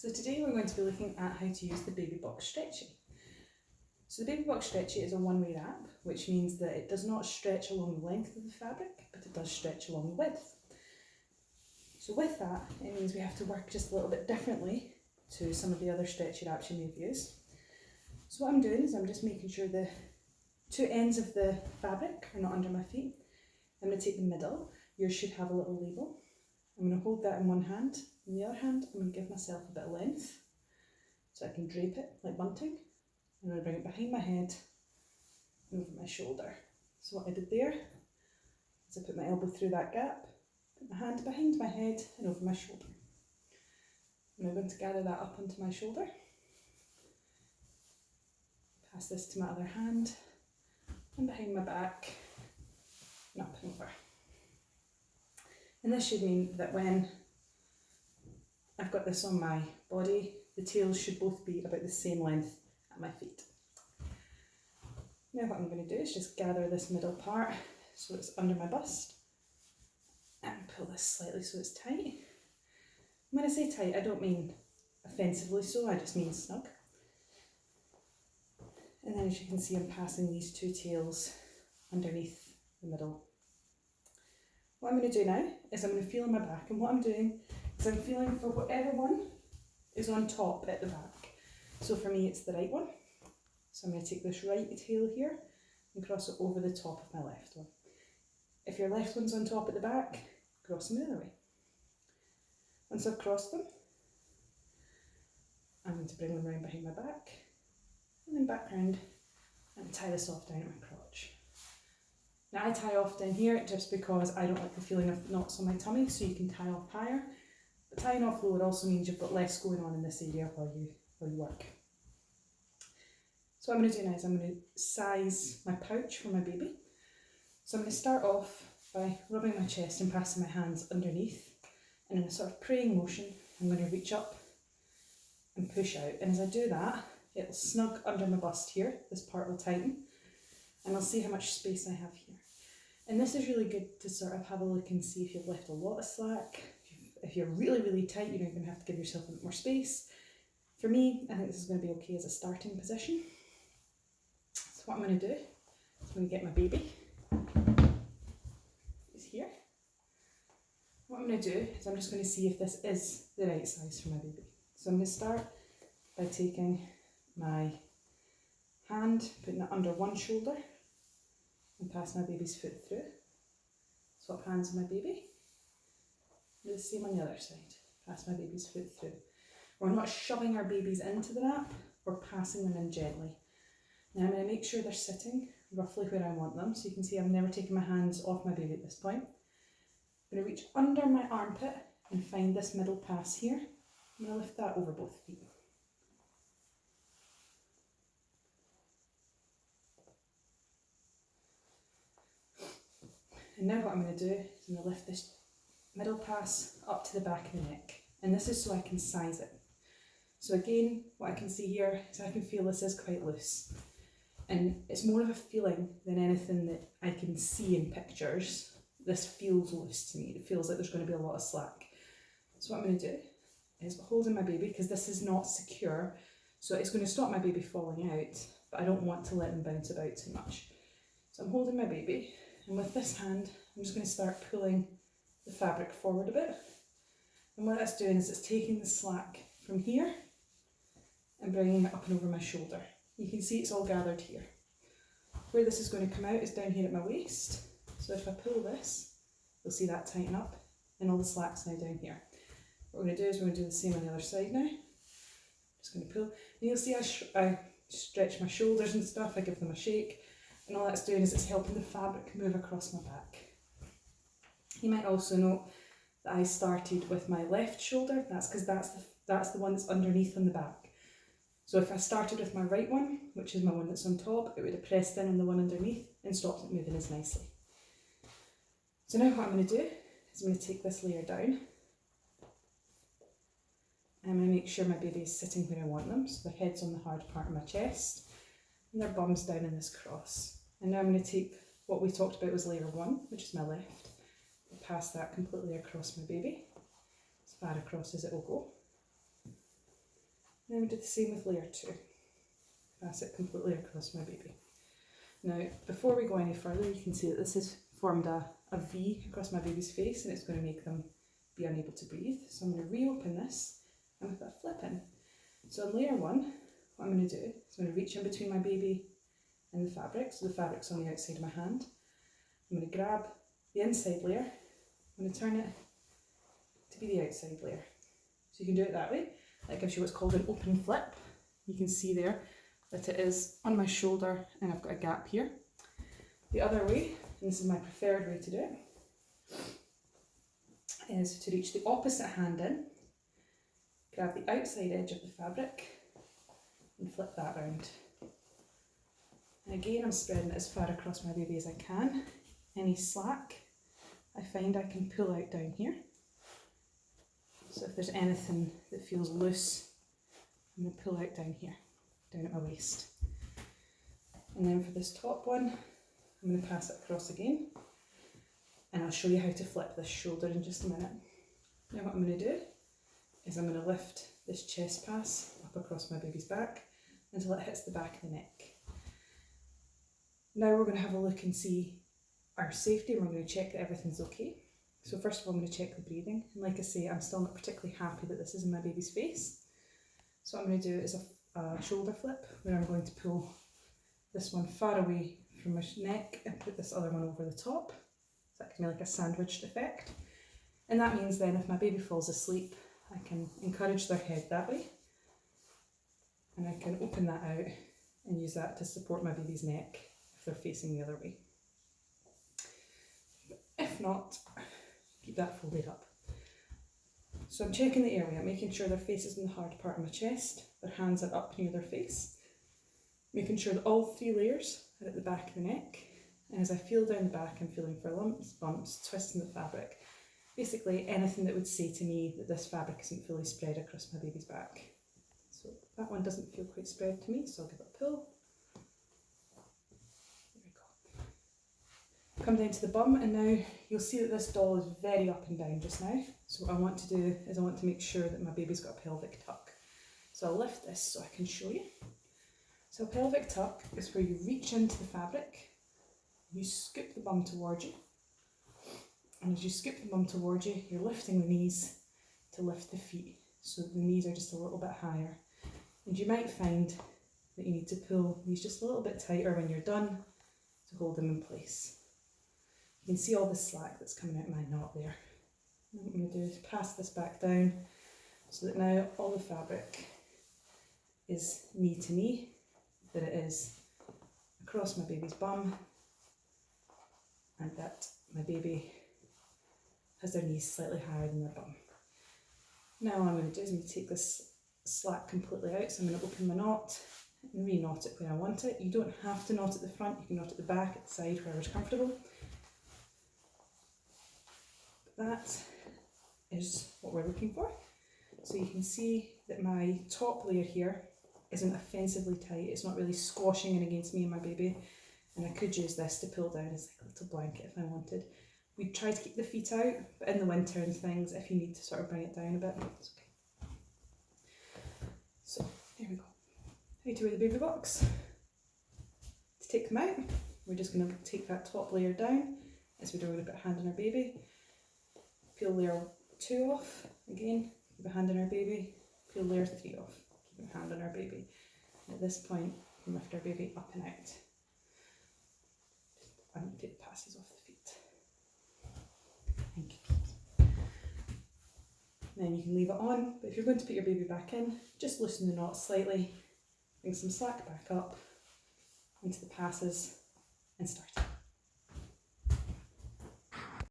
So today we're going to be looking at how to use the Babybox Stretchy. So the Babybox Stretchy is a one-way wrap, which means that it does not stretch along the length of the fabric, but it does stretch along the width. So with that, it means we have to work just a little bit differently to some of the other stretchy wraps you may have used. So what I'm doing is I'm just making sure the two ends of the fabric are not under my feet. I'm going to take the middle. Yours should have a little label. I'm going to hold that in one hand. In the other hand, I'm going to give myself a bit of length so I can drape it like bunting. I'm going to bring it behind my head and over my shoulder. So what I did there is I put my elbow through that gap, put my hand behind my head and over my shoulder. I'm now going to gather that up onto my shoulder. Pass this to my other hand and behind my back and up and over. And this should mean that when I've got this on my body, the tails should both be about the same length at my feet. Now what I'm going to do is just gather this middle part so it's under my bust and pull this slightly so it's tight. When I say tight, I don't mean offensively so, I just mean snug. And then as you can see, I'm passing these two tails underneath the middle. What I'm going to do now is I'm going to feel in my back, and what I'm doing is I'm feeling for whatever one is on top at the back. So for me it's the right one. So I'm going to take this right tail here and cross it over the top of my left one. If your left one's on top at the back, cross them the other way. Once I've crossed them, I'm going to bring them round behind my back and then back round and tie this off down at my crotch. Now I tie off down here just because I don't like the feeling of knots on my tummy, so you can tie off higher. But tying off lower also means you've got less going on in this area while you work. So what I'm going to do now is I'm going to size my pouch for my baby. So I'm going to start off by rubbing my chest and passing my hands underneath, and in a sort of praying motion I'm going to reach up and push out, and as I do that it'll snug under my bust here, this part will tighten, and I'll see how much space I have here. And this is really good to sort of have a look and see if you've left a lot of slack. If you're really, really tight, you're going to have to give yourself a bit more space. For me, I think this is going to be okay as a starting position. So what I'm going to do is I'm going to get my baby. He's here. What I'm going to do is I'm just going to see if this is the right size for my baby. So I'm going to start by taking my hand, putting it under one shoulder and pass my baby's foot through. Swap hands with my baby. Do the same on the other side. Pass my baby's foot through. We're not shoving our babies into the wrap, we're passing them in gently. Now I'm going to make sure they're sitting roughly where I want them. So you can see I'm never taking my hands off my baby at this point. I'm going to reach under my armpit and find this middle pass here. I'm going to lift that over both feet. And now what I'm going to do is I'm going to lift this middle pass up to the back of the neck, and this is so I can size it. So again, what I can see here is I can feel this is quite loose, and it's more of a feeling than anything that I can see in pictures. This feels loose to me, it feels like there's going to be a lot of slack. So what I'm going to do is holding my baby, because this is not secure, so it's going to stop my baby falling out, but I don't want to let them bounce about too much. So I'm holding my baby, and with this hand I'm just going to start pulling the fabric forward a bit, and what that's doing is it's taking the slack from here and bringing it up and over my shoulder. You can see it's all gathered here. Where this is going to come out is down here at my waist, so if I pull this you'll see that tighten up and all the slack's now down here. What we're going to do is we're going to do the same on the other side now. Just going to pull, and you'll see I stretch my shoulders and stuff, I give them a shake, and all that's doing is it's helping the fabric move across my back. You might also note that I started with my left shoulder. That's because that's the one that's underneath on the back. So if I started with my right one, which is my one that's on top, it would have pressed in on the one underneath and stopped it moving as nicely. So now what I'm going to do is I'm going to take this layer down. I'm going to make sure my baby is sitting where I want them, so their head's on the hard part of my chest and their bum's down in this cross. And now I'm going to take what we talked about was layer one, which is my left, and pass that completely across my baby, as far across as it will go. Then we do the same with layer 2. Pass it completely across my baby. Now, before we go any further, you can see that this has formed a V across my baby's face, and it's going to make them be unable to breathe. So I'm going to reopen this and with that flip in. So on layer 1, what I'm going to do is I'm going to reach in between my baby and the fabric. So the fabric's on the outside of my hand. I'm going to grab the inside layer. I'm going to turn it to be the outside layer. So you can do it that way. That gives you what's called an open flip. You can see there that it is on my shoulder and I've got a gap here. The other way, and this is my preferred way to do it, is to reach the opposite hand in, grab the outside edge of the fabric and flip that round. And again, I'm spreading it as far across my baby as I can. Any slack I find I can pull out down here. So if there's anything that feels loose, I'm going to pull out down here, down at my waist. And then for this top one, I'm going to pass it across again. And I'll show you how to flip this shoulder in just a minute. Now what I'm going to do is I'm going to lift this chest pass up across my baby's back until it hits the back of the neck. Now we're going to have a look and see our safety, and we're going to check that everything's okay. So first of all, I'm going to check the breathing. And like I say, I'm still not particularly happy that this is in my baby's face. So what I'm going to do is a shoulder flip, where I'm going to pull this one far away from my neck and put this other one over the top. So that gives me like a sandwiched effect. And that means then if my baby falls asleep, I can encourage their head that way. And I can open that out and use that to support my baby's neck if they're facing the other way. If not, keep that folded up. So I'm checking the airway. I'm making sure their face is in the hard part of my chest, their hands are up near their face, making sure that all 3 layers are at the back of the neck. And as I feel down the back, I'm feeling for lumps, bumps, twists in the fabric. Basically anything that would say to me that this fabric isn't fully spread across my baby's back. So that one doesn't feel quite spread to me, so I'll give it a pull. There we go. Come down to the bum, and now you'll see that this doll is very up and down just now. So what I want to do is I want to make sure that my baby's got a pelvic tuck. So I'll lift this so I can show you. So a pelvic tuck is where you reach into the fabric, you scoop the bum towards you, and as you scoop the bum towards you, you're lifting the knees to lift the feet, so the knees are just a little bit higher. And you might find that you need to pull these just a little bit tighter when you're done to hold them in place. You can see all the slack that's coming out of my knot there. And what I'm going to do is pass this back down so that now all the fabric is knee to knee, that it is across my baby's bum, and that my baby has their knees slightly higher than their bum. Now all I'm going to do is I'm going to take this slack completely out, so I'm going to open my knot and re-knot it where I want it. You don't have to knot at the front, you can knot at the back, at the side, wherever's comfortable. But that is what we're looking for. So you can see that my top layer here isn't offensively tight, it's not really squashing in against me and my baby, and I could use this to pull down as like a little blanket if I wanted. We try to keep the feet out, but in the winter and things, if you need to sort of bring it down a bit, it's okay. So there we go. How to wear the baby box. To take them out, we're just going to take that top layer down as we do when we put a hand on our baby. Peel layer 2 off, again, keep a hand on our baby. Peel layer 3 off, keep a hand on our baby. And at this point, we can lift our baby up and out. And take the passes off the feet. Thank you. Then you can leave it on, but if you're going to put your baby back in, just loosen the knot slightly, bring some slack back up into the passes and start it.